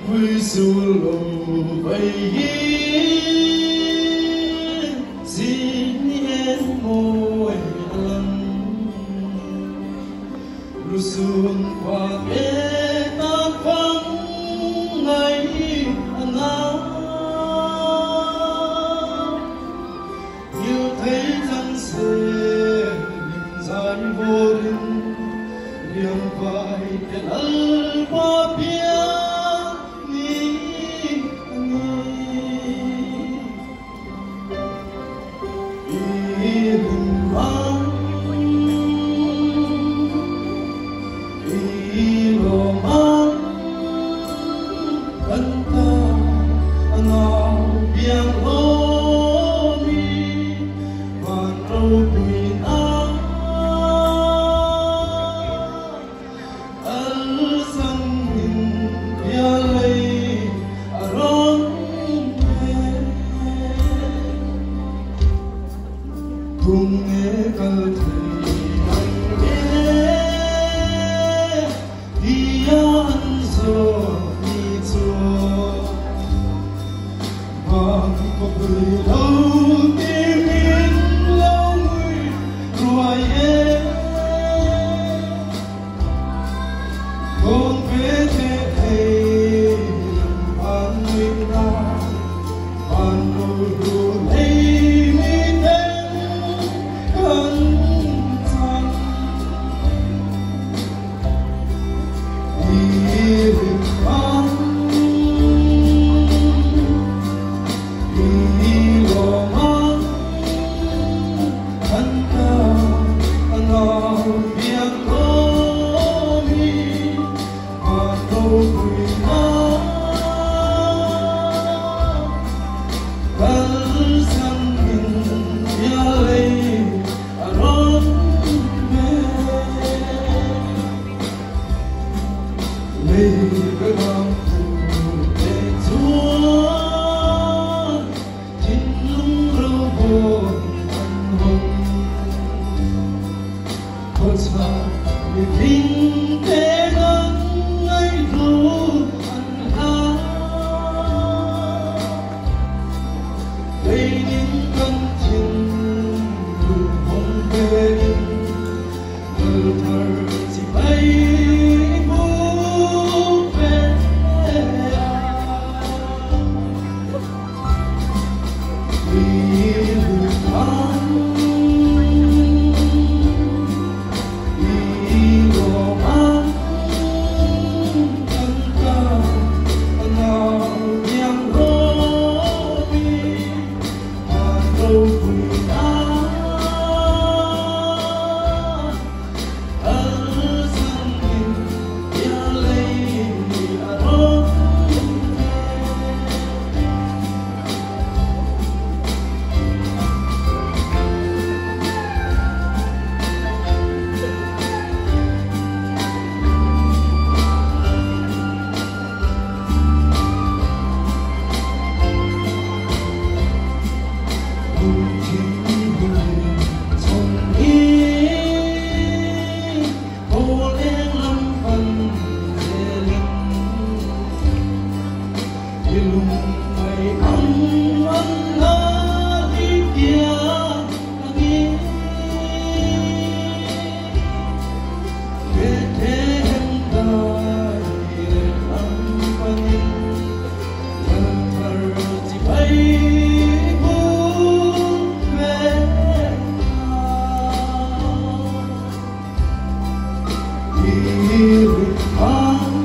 quy sulu vậy xin yên ngồi lần lu xuân qua bê ta vắng ngày nào như thấy thân xe dài vô định liềm vai tên ân qua bia cùng nghe cơ thể anh nghe đi ăn rồi đi chùa vàng có người đâu tìm yên lâu người rồi con về thế thề an nguyên nào an nỗi buồn ấy Vinh thế nắng ấy ru ăn ha đây những cơn情如梦về thơ thơ chỉ bay vũ về vì tháng